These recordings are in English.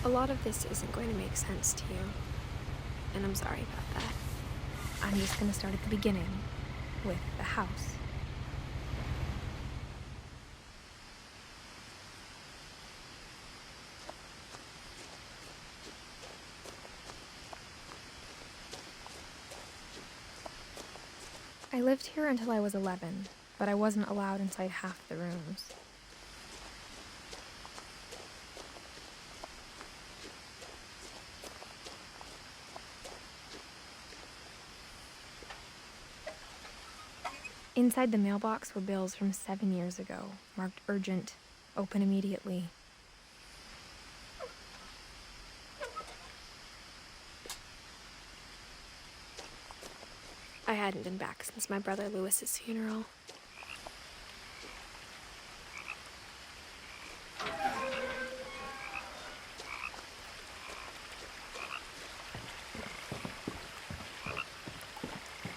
A lot of this isn't going to make sense to you, and I'm sorry about that. I'm just going to start at the beginning with the house. I lived here until I was 11, but I wasn't allowed inside half the rooms. Inside the mailbox were bills from 7 years ago, marked urgent, open immediately. I hadn't been back since my brother Lewis's funeral.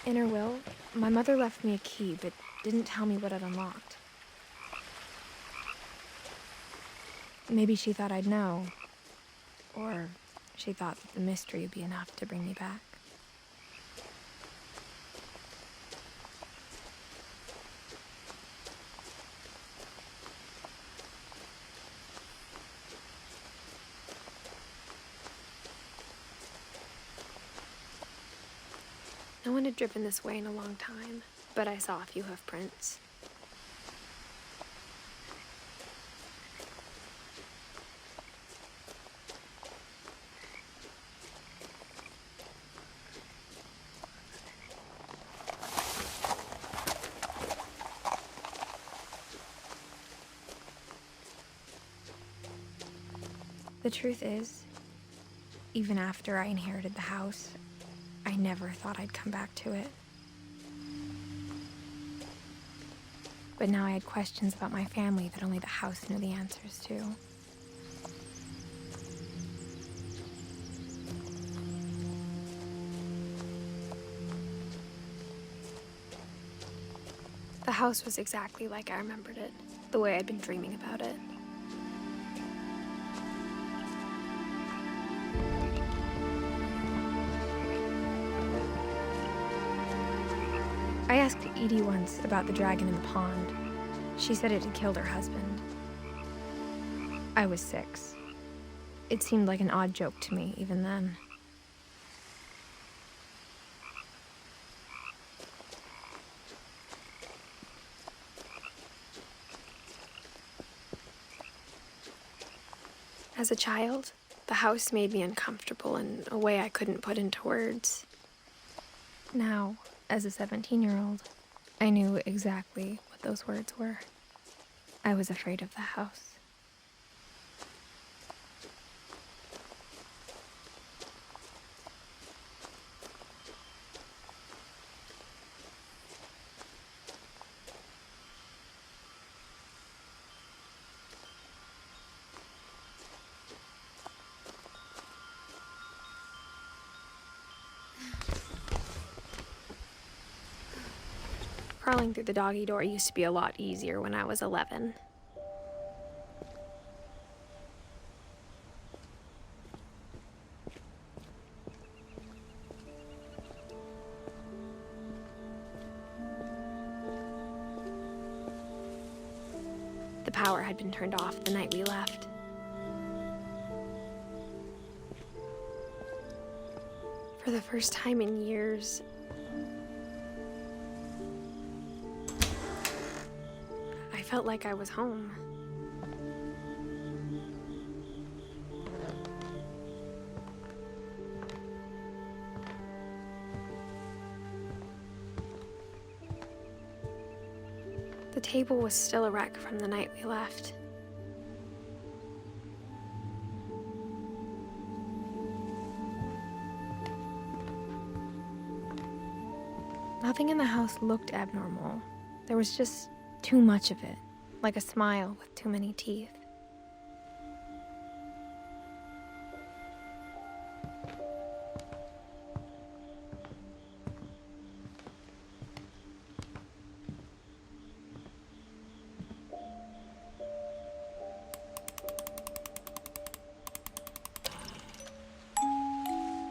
In her will, my mother left me a key, but didn't tell me what it unlocked. Maybe she thought I'd know, or she thought that the mystery would be enough to bring me back. No one had driven this way in a long time, but I saw a few hoof prints. The truth is, even after I inherited the house, I never thought I'd come back to it. But now I had questions about my family that only the house knew the answers to. The house was exactly like I remembered it, the way I'd been dreaming about it. I asked Edie once about the dragon in the pond. She said it had killed her husband. I was 6. It seemed like an odd joke to me, even then. As a child, the house made me uncomfortable in a way I couldn't put into words. Now, as a 17-year-old, I knew exactly what those words were. I was afraid of the house. Crawling through the doggy door used to be a lot easier when I was 11. The power had been turned off the night we left. For the first time in years, I felt like I was home. The table was still a wreck from the night we left. Nothing in the house looked abnormal. There was just too much of it, like a smile with too many teeth.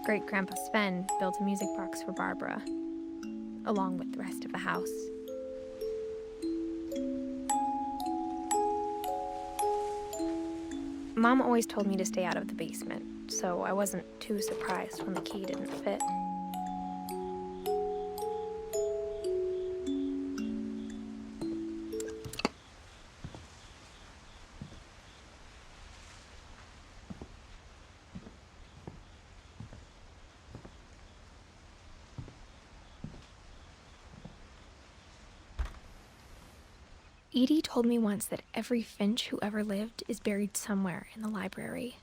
Great-Grandpa Sven built a music box for Barbara, along with the rest of the house. Mom always told me to stay out of the basement, so I wasn't too surprised when the key didn't fit. Edie told me once that every Finch who ever lived is buried somewhere in the library.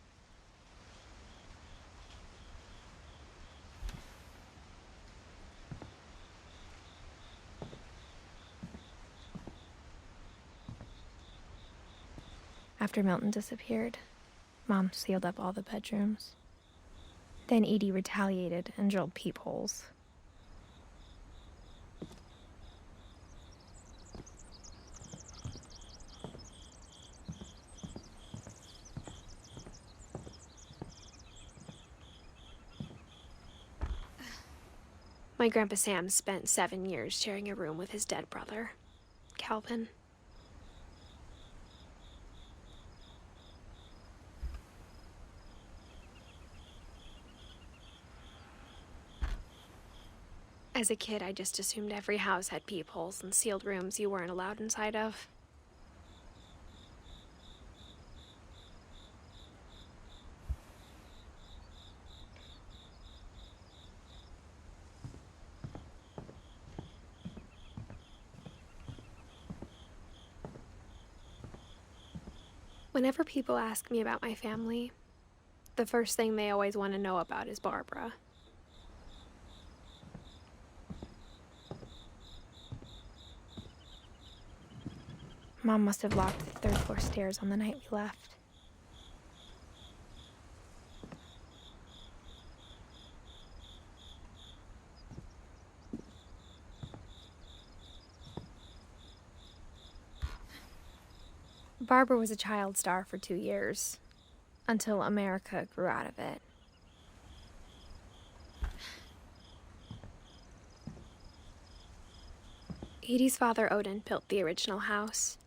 After Milton disappeared, Mom sealed up all the bedrooms. Then Edie retaliated and drilled peepholes. My Grandpa Sam spent 7 years sharing a room with his dead brother, Calvin. As a kid, I just assumed every house had peepholes and sealed rooms you weren't allowed inside of. Whenever people ask me about my family, the first thing they always want to know about is Barbara. Mom must have locked the third floor stairs on the night we left. Barbara was a child star for 2 years, until America grew out of it. Edie's father, Odin, built the original house.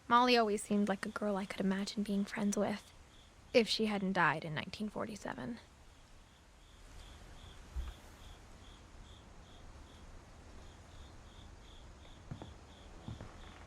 Molly always seemed like a girl I could imagine being friends with, if she hadn't died in 1947.